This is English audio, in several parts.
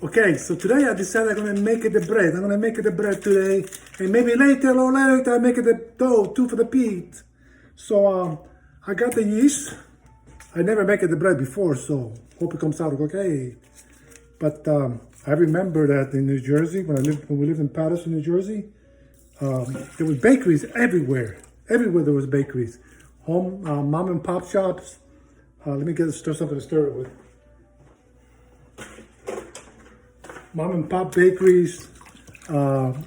Okay, so today I decided I'm gonna make it the bread. I'm gonna make it the bread today, and maybe later or later I make it the dough too for the pizza. So I got the yeast. I never make it the bread before, so hope it comes out okay. But I remember that in New Jersey, when we lived in Patterson, New Jersey, there was bakeries everywhere. Everywhere there was bakeries, mom and pop shops. Let me stir something to stir it with. Mom and pop bakeries. Plus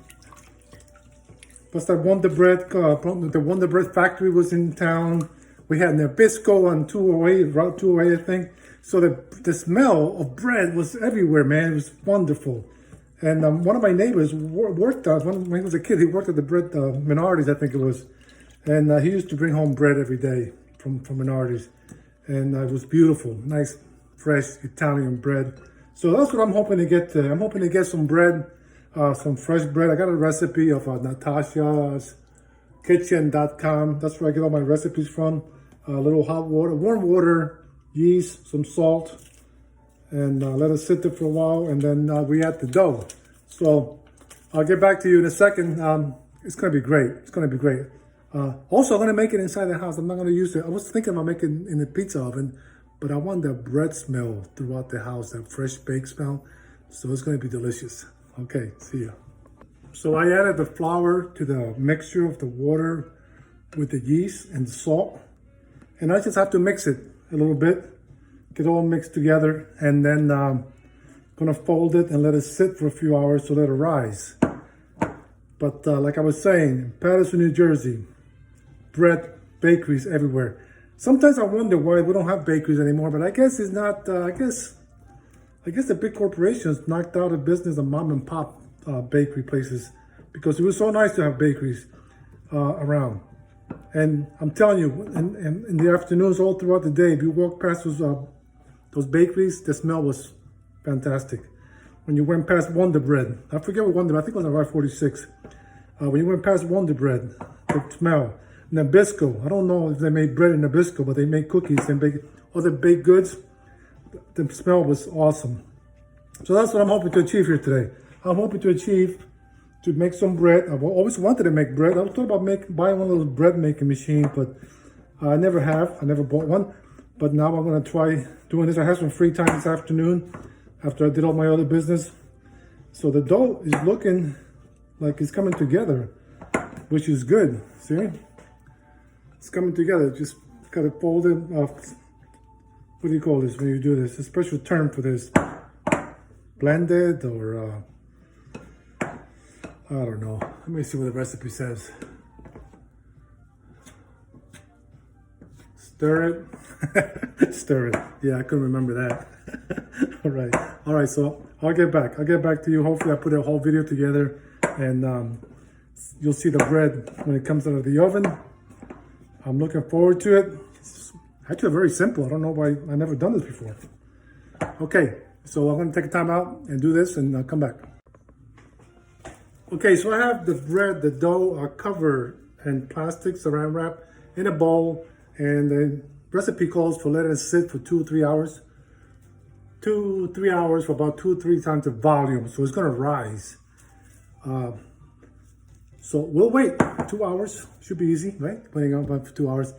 that Wonder Bread, the Wonder Bread factory was in town. We had Nabisco on 208, Route 208, I think. So the smell of bread was everywhere, man. It was wonderful. And one of my neighbors worked when he was a kid, he worked at the bread, Menards, I think it was. And he used to bring home bread every day from Menards. And it was beautiful, nice, fresh Italian bread. So that's what I'm hoping to get. I'm hoping to get some bread, some fresh bread. I got a recipe of Natasha's Kitchen.com. That's where I get all my recipes from. A little hot water, warm water, yeast, some salt, and let it sit there for a while. And then we add the dough. So I'll get back to you in a second. It's going to be great. It's going to be great. Also, I'm going to make it inside the house. I'm not going to use it. I was thinking about making it in the pizza oven, but I want that bread smell throughout the house, that fresh baked smell. So it's going to be delicious. Okay, see ya. So I added the flour to the mixture of the water with the yeast and the salt. And I just have to mix it a little bit, get it all mixed together. And then I'm going to fold it and let it sit for a few hours to let it rise. But like I was saying, Patterson, New Jersey, bread bakeries everywhere. Sometimes I wonder why we don't have bakeries anymore, but I guess it's not, I guess the big corporations knocked out of business the mom and pop bakery places, because it was so nice to have bakeries around. And I'm telling you, in the afternoons, all throughout the day, if you walk past those bakeries, the smell was fantastic. When you went past Wonder Bread, I forget what Wonder, I think it was on Route 46. When you went past Wonder Bread, the smell. Nabisco, I don't know if they made bread in Nabisco, but they made cookies and other baked goods. The smell was awesome. So that's what I'm hoping to achieve here today. I'm hoping to make some bread. I've always wanted to make bread. I thought about buying one of those bread making machines, but I never have. I never bought one. But now I'm going to try doing this. I have some free time this afternoon after I did all my other business. So the dough is looking like it's coming together, which is good. See? It's coming together. Just got to fold it. What do you call this when you do this? A special term for this. Blended or I don't know. Let me see what the recipe says. Stir it. Stir it. Yeah, I couldn't remember that. All right. So I'll get back to you. Hopefully I put a whole video together, and you'll see the bread when it comes out of the oven. I'm looking forward to it. It's actually very simple. I don't know why I've never done this before. Okay, so I'm going to take a time out and do this, and I'll come back. Okay, so I have the bread, the dough covered in plastic saran wrap in a bowl, and the recipe calls for letting it sit for 2 or 3 hours. 2 or 3 hours for about 2 or 3 times the volume, so it's going to rise. So we'll wait 2 hours. Should be easy, right? Waiting on for 2 hours.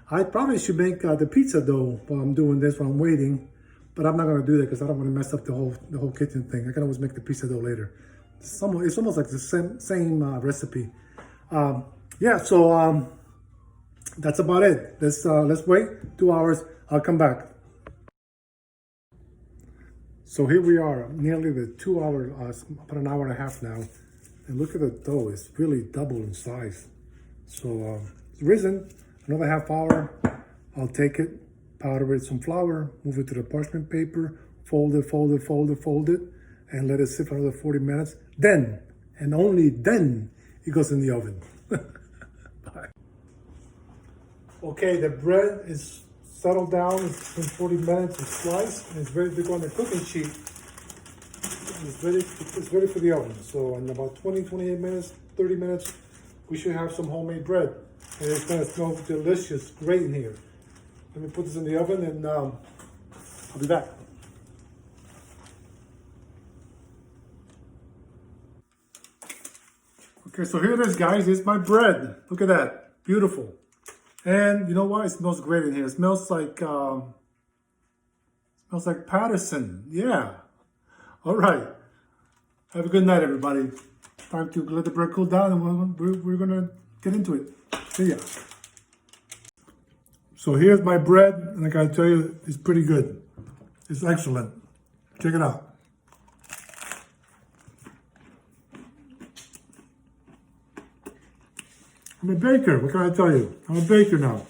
I probably should make the pizza dough while I'm doing this, while I'm waiting. But I'm not going to do that because I don't want to mess up the whole kitchen thing. I can always make the pizza dough later. It's almost like the same recipe. Yeah, so that's about it. Let's wait 2 hours. I'll come back. So here we are, nearly the 2 hour, about an hour and a half now. And look at the dough, it's really double in size. So it's risen, another half hour. I'll take it, powder it some flour, move it to the parchment paper, fold it, and let it sit for another 40 minutes. Then, and only then, it goes in the oven. Bye. Okay, the bread is settled down. It's been 40 minutes, it's sliced, and it's ready to go on the cooking sheet. It's ready for the oven. So in about 28 minutes, 30 minutes, we should have some homemade bread. And it's gonna smell delicious, great in here. Let me put this in the oven, and I'll be back. Okay, so here it is, guys. It's my bread. Look at that. Beautiful. And you know what? It smells great in here. It smells like Patterson. Yeah. All right. Have a good night, everybody. Time to let the bread cool down, and we're gonna get into it. See ya. So here's my bread, and I gotta tell you, it's pretty good. It's excellent. Check it out. I'm a baker. What can I tell you? I'm a baker now.